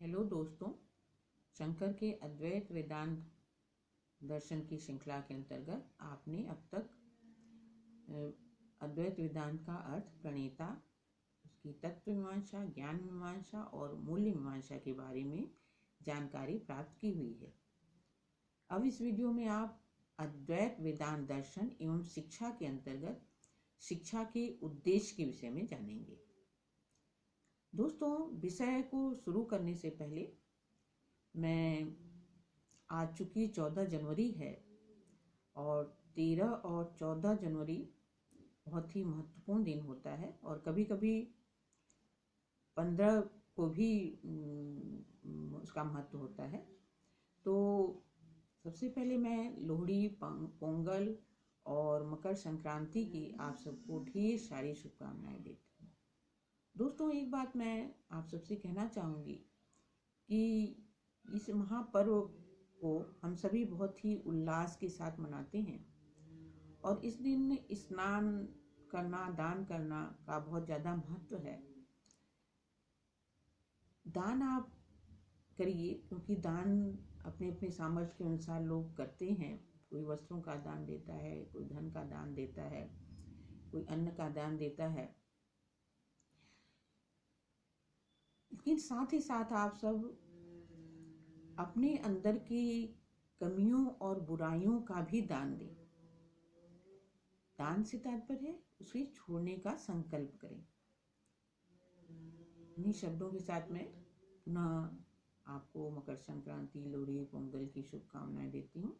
Hello दोस्तों, शंकर के अद्वैत वेदांत दर्शन की श्रृंखला के अंतर्गत आपने अब तक अद्वैत वेदांत का अर्थ, प्रणेता, उसकी तत्व मीमांसा, ज्ञान मीमांसा और मूल्य मीमांसा के बारे में जानकारी प्राप्त की हुई है। अब इस वीडियो में आप अद्वैत वेदांत दर्शन एवं शिक्षा के अंतर्गत शिक्षा के उद्देश्य के विषय में जानेंगे। दोस्तों, विषय को शुरू करने से पहले मैं आज चूँकि 14 जनवरी है और 13 और 14 जनवरी बहुत ही महत्वपूर्ण दिन होता है और कभी कभी 15 को भी उसका महत्व होता है। तो सबसे पहले मैं लोहड़ी, पोंगल और मकर संक्रांति की आप सबको ढेर सारी शुभकामनाएं देती हूँ। दोस्तों, एक बात मैं आप सबसे कहना चाहूँगी कि इस महापर्व को हम सभी बहुत ही उल्लास के साथ मनाते हैं और इस दिन स्नान करना, दान करना का बहुत ज़्यादा महत्व है। दान आप करिए, क्योंकि दान अपने अपने सामर्थ्य के अनुसार लोग करते हैं। कोई वस्त्रों का दान देता है, कोई धन का दान देता है, कोई अन्न का दान देता है। लेकिन साथ ही साथ आप सब अपने अंदर की कमियों और बुराइयों का भी दान दें। दान से तात्पर्य है उसे छोड़ने का संकल्प करें। इन्हीं शब्दों के साथ मैं पुनः आपको मकर संक्रांति, लोहड़ी, पोंगल की शुभकामनाएं देती हूँ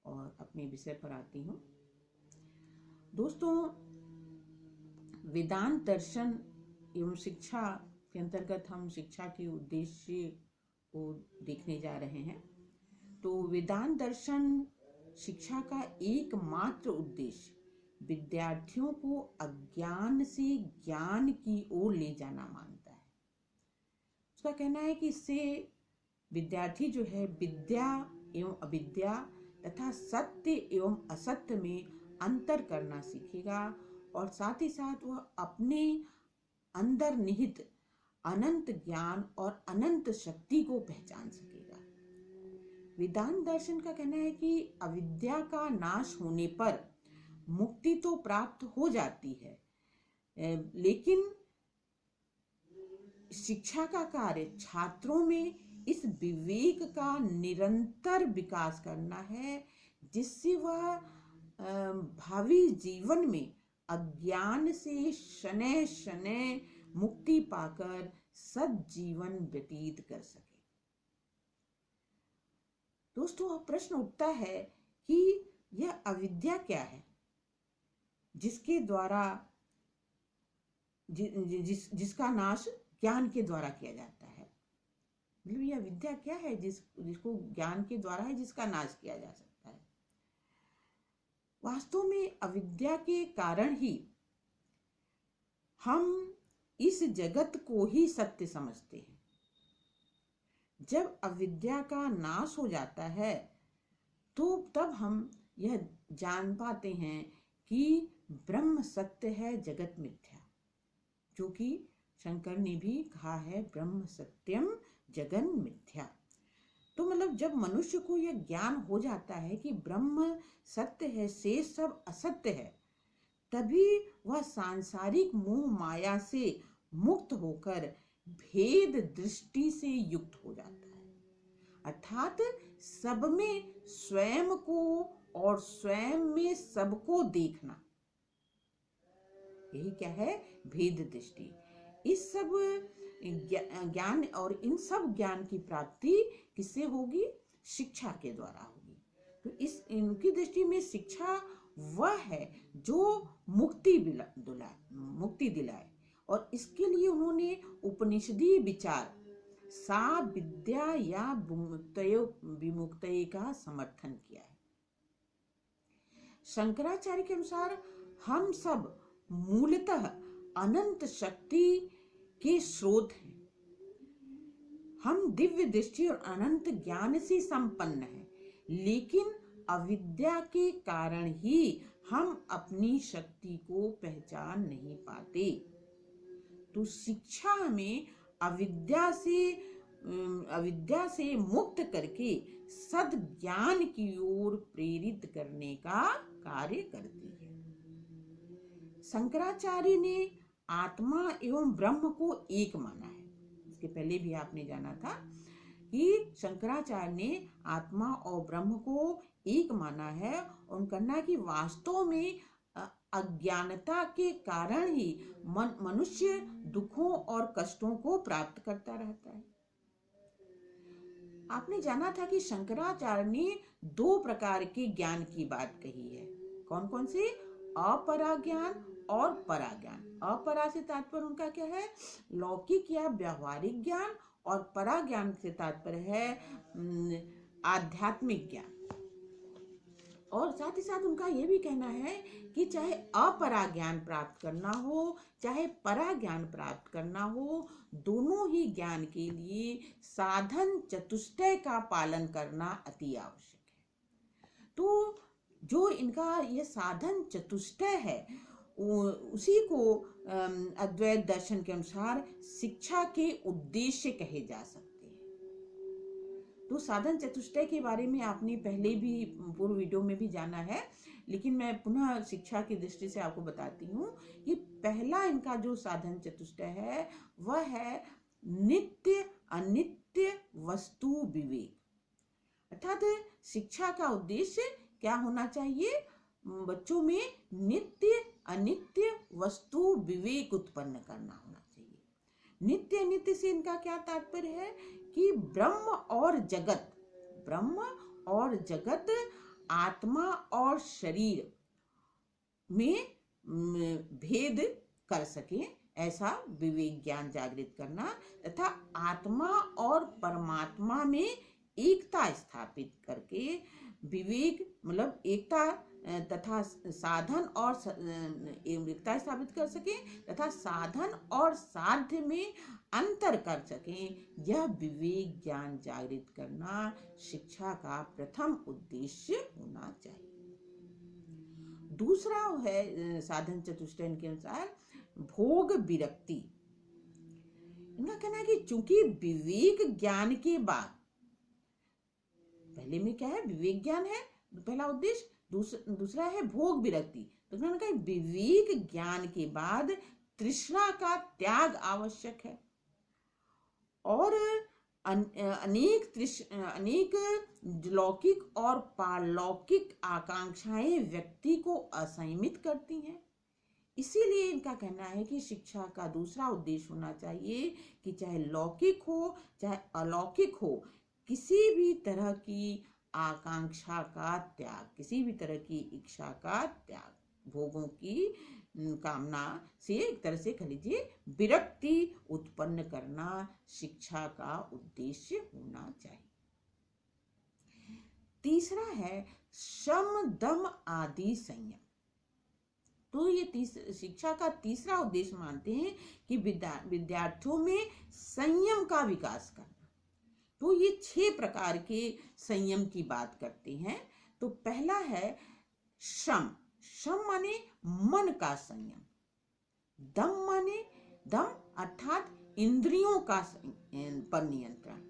और अपने विषय पर आती हूँ। दोस्तों, वेदांत दर्शन एवं शिक्षा के अंतर्गत हम शिक्षा के उद्देश्य को देखने जा रहे हैं। तो वेदांत दर्शन शिक्षा का एकमात्र उद्देश्य विद्यार्थियों को अज्ञान से ज्ञान की ओर ले जाना मानता है। उसका कहना है कि इससे विद्यार्थी जो है विद्या एवं अविद्या तथा सत्य एवं असत्य में अंतर करना सीखेगा और साथ ही साथ वह अपने अंदर निहित अनंत ज्ञान और अनंत शक्ति को पहचान सकेगा। वेदांत दर्शन का कहना है कि अविद्या का नाश होने पर मुक्ति तो प्राप्त हो जाती है, लेकिन शिक्षा का कार्य छात्रों में इस विवेक का निरंतर विकास करना है, जिससे वह भावी जीवन में अज्ञान से शनैः शनैः मुक्ति पाकर सज्जीवन व्यतीत कर सके। दोस्तों, अब प्रश्न उठता है कि यह अविद्या क्या है, जिसके द्वारा जिसका नाश ज्ञान के द्वारा किया जाता है। मतलब यह विद्या क्या है जिसको ज्ञान के द्वारा है, जिसका नाश किया जा सकता है। वास्तव में अविद्या के कारण ही हम इस जगत को ही सत्य समझते हैं। जब अविद्या का नाश हो जाता है तो तब हम यह जान पाते हैं कि ब्रह्म सत्य है, जगत मिथ्या। जो कि शंकर ने भी कहा है, ब्रह्म सत्यम जगन मिथ्या। तो मतलब जब मनुष्य को यह ज्ञान हो जाता है कि ब्रह्म सत्य है, शेष सब असत्य है, तभी वह सांसारिक मोह माया से मुक्त होकर भेद दृष्टि से युक्त हो जाता है। अर्थात सब में स्वयं को और स्वयं में सबको देखना, यही क्या है, भेद दृष्टि। इस सब ज्ञान और इन सब ज्ञान की प्राप्ति किससे होगी? शिक्षा के द्वारा होगी। तो इनकी दृष्टि में शिक्षा वह है जो मुक्ति दिलाए और इसके लिए उन्होंने उपनिषदीय विचार सा विद्या या विमुक्तये का समर्थन किया है। शंकराचार्य के अनुसार हम सब मूलतः अनंत शक्ति के स्रोत हैं। हम दिव्य दृष्टि और अनंत ज्ञान से संपन्न हैं, लेकिन अविद्या के कारण ही हम अपनी शक्ति को पहचान नहीं पाते। तो शिक्षा हमें अविद्या से अविद्या से मुक्त करके सद ज्ञान की ओर प्रेरित करने का कार्य करती है। शंकराचार्य ने आत्मा एवं ब्रह्म को एक माना है। इसके पहले भी आपने जाना था कि शंकराचार्य ने आत्मा और ब्रह्म को एक माना है और कहना कि वास्तव में अज्ञानता के कारण ही मनुष्य दुखों और कष्टों को प्राप्त करता रहता है। आपने जाना था कि शंकराचार्य ने दो प्रकार के ज्ञान की बात कही है। कौन कौन से? अपरा ज्ञान और परा ज्ञान। अपरा से तात्पर्य उनका क्या है? लौकिक या व्यावहारिक ज्ञान, और परा ज्ञान से तात्पर्य है आध्यात्मिक ज्ञान। और साथ ही साथ उनका यह भी कहना है कि चाहे अपरा ज्ञान प्राप्त करना हो चाहे परा ज्ञान प्राप्त करना हो, दोनों ही ज्ञान के लिए साधन चतुष्टय का पालन करना अति आवश्यक है। तो जो इनका ये साधन चतुष्टय है उसी को अद्वैत दर्शन के अनुसार शिक्षा के उद्देश्य कहे जा सकते हैं। तो साधन चतुष्टय के बारे में आपने पहले भी पूर्व वीडियो में भी जाना है, लेकिन मैं पुनः शिक्षा की दृष्टि से आपको बताती हूँ कि पहला इनका जो साधन चतुष्टय है वह है नित्य अनित्य वस्तु विवेक। अर्थात शिक्षा का उद्देश्य क्या होना चाहिए? बच्चों में नित्य अनित्य वस्तु विवेक उत्पन्न करना होना चाहिए। नित्य अनित्य से इनका क्या तात्पर्य है कि ब्रह्म और जगत आत्मा और शरीर में भेद कर सके, ऐसा विवेक ज्ञान जागृत करना, तथा आत्मा और परमात्मा में एकता स्थापित करके विवेक मतलब एकता तथा साधन और एकता स्थापित कर सके तथा साधन और साध्य में अंतर कर सकें, यह विवेक ज्ञान जागृत करना शिक्षा का प्रथम उद्देश्य होना चाहिए। दूसरा है साधन चतुष्टय के अनुसार भोग विरक्ति। इनका कहना है कि चूंकि विवेक ज्ञान के बाद पहले में क्या है? विवेक ज्ञान है पहला उद्देश्य, दूसरा है भोग विरक्ति। तो उन्होंने कहा विवेक ज्ञान के बाद तृष्णा का त्याग आवश्यक है और अनेक लौकिक और पारलौकिक आकांक्षाएं व्यक्ति को असंयमित करती हैं। इसीलिए इनका कहना है कि शिक्षा का दूसरा उद्देश्य होना चाहिए कि चाहे लौकिक हो चाहे अलौकिक हो, किसी भी तरह की आकांक्षा का त्याग, किसी भी तरह की इच्छा का त्याग, भोगों की कामना से एक तरह से कह लीजिए विरक्ति उत्पन्न करना शिक्षा का उद्देश्य होना चाहिए। तीसरा है शम दम आदि संयम। तो ये शिक्षा का तीसरा उद्देश्य मानते हैं कि विद्यार्थियों में संयम का विकास करना। तो ये 6 प्रकार के संयम की बात करते हैं। तो पहला है शम माने मन का संयम, दम अर्थात इंद्रियों का पर नियंत्रण।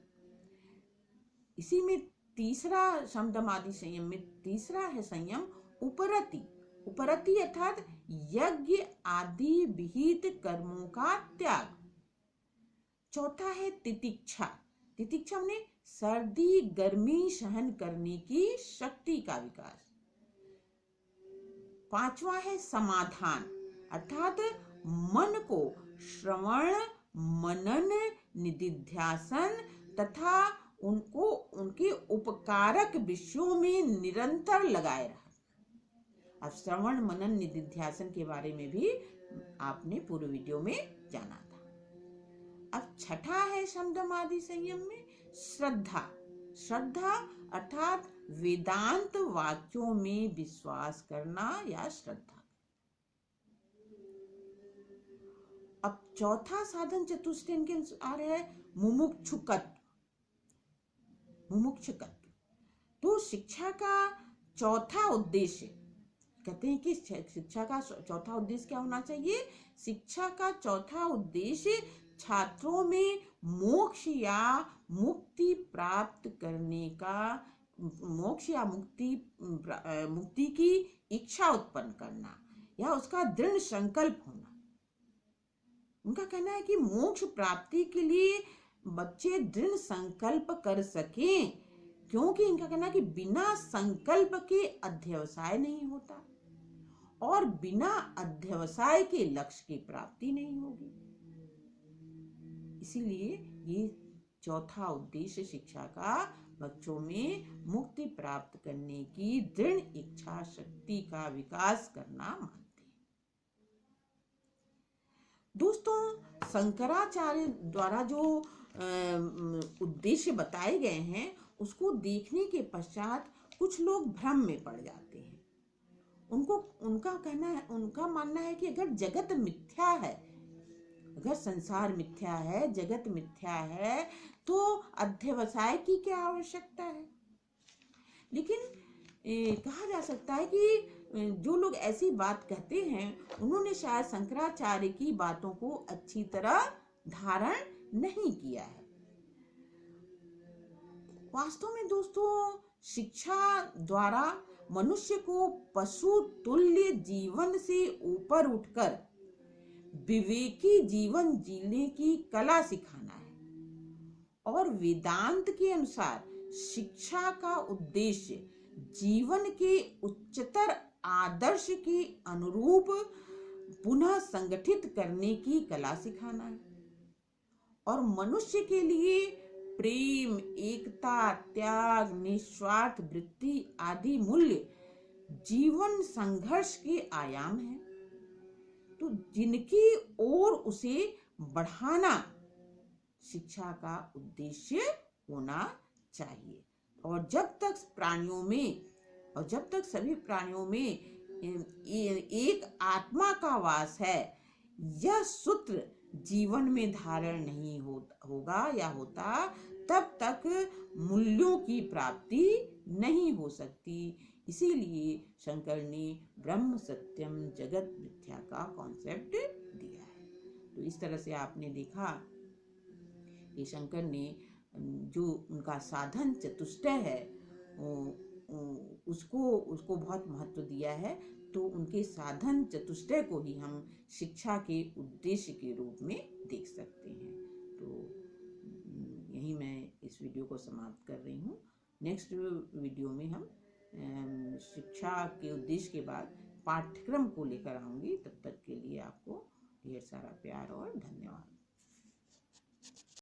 इसी में तीसरा शम दम आदि संयम में तीसरा है संयम उपरति अर्थात यज्ञ आदि विहित कर्मों का त्याग। चौथा है तितिक्षा माने सर्दी गर्मी सहन करने की शक्ति का विकास। पांचवा है समाधान अर्थात मन को श्रवण मनन निधिध्यासन तथा उनको उनके उपकारक विषयों में निरंतर लगाए रखना। अब श्रवण मनन निधिध्यासन के बारे में भी आपने पूर्व वीडियो में जाना था। अब छठा है शम दम आदि संयम में श्रद्धा अर्थात वेदांत वाक्यों में विश्वास करना या श्रद्धा। अब चौथा साधन चतुष्टय के अनुसार है मुमुक्षुकत्व। तो शिक्षा का चौथा उद्देश्य कहते हैं कि शिक्षा का चौथा उद्देश्य क्या होना चाहिए? शिक्षा का चौथा उद्देश्य छात्रों में मोक्ष या मुक्ति प्राप्त करने का, मोक्ष या मुक्ति की इच्छा उत्पन्न करना या उसका दृढ़ संकल्प होना। उनका कहना है कि मोक्ष प्राप्ति के लिए बच्चे दृढ़ संकल्प कर सकें, क्योंकि इनका कहना है कि बिना संकल्प के अध्यवसाय नहीं होता और बिना अध्यवसाय के लक्ष्य की प्राप्ति नहीं होगी। इसीलिए ये चौथा उद्देश्य शिक्षा का बच्चों में मुक्ति प्राप्त करने की दृढ़ इच्छा शक्ति का विकास करना मानते हैं। दोस्तों, शंकराचार्य द्वारा जो उद्देश्य बताए गए हैं उसको देखने के पश्चात कुछ लोग भ्रम में पड़ जाते हैं। उनका मानना है कि अगर जगत मिथ्या है, अगर संसार मिथ्या है, जगत मिथ्या है, तो अध्यवसाय की क्या आवश्यकता है। लेकिन कहा जा सकता है कि जो लोग ऐसी बात कहते हैं उन्होंने शायद शंकराचार्य की बातों को अच्छी तरह धारण नहीं किया है। वास्तव में दोस्तों, शिक्षा द्वारा मनुष्य को पशु तुल्य जीवन से ऊपर उठकर विवेकी जीवन जीने की कला सिखाना है और वेदांत के अनुसार शिक्षा का उद्देश्य जीवन के उच्चतर आदर्श के अनुरूप पुनः संगठित करने की कला सिखाना है और मनुष्य के लिए प्रेम, एकता, त्याग, निस्वार्थ वृत्ति आदि मूल्य जीवन संघर्ष के आयाम हैं, तो जिनकी ओर उसे बढ़ाना शिक्षा का उद्देश्य होना चाहिए। और जब तक सभी प्राणियों में एक आत्मा का वास है, यह सूत्र जीवन में धारण नहीं होगा या होता, तब तक मूल्यों की प्राप्ति नहीं हो सकती। इसीलिए शंकर ने ब्रह्म सत्यम जगत मिथ्या का कॉन्सेप्ट दिया है। तो इस तरह से आपने देखा कि शंकर ने जो उनका साधन चतुष्टय है उसको बहुत महत्व दिया है। तो उनके साधन चतुष्टय को ही हम शिक्षा के उद्देश्य के रूप में देख सकते हैं। तो यही मैं इस वीडियो को समाप्त कर रही हूँ। नेक्स्ट वीडियो में हम शिक्षा के उद्देश्य के बाद पाठ्यक्रम को लेकर आऊँगी। तब तक के लिए आपको ढेर सारा प्यार और धन्यवाद।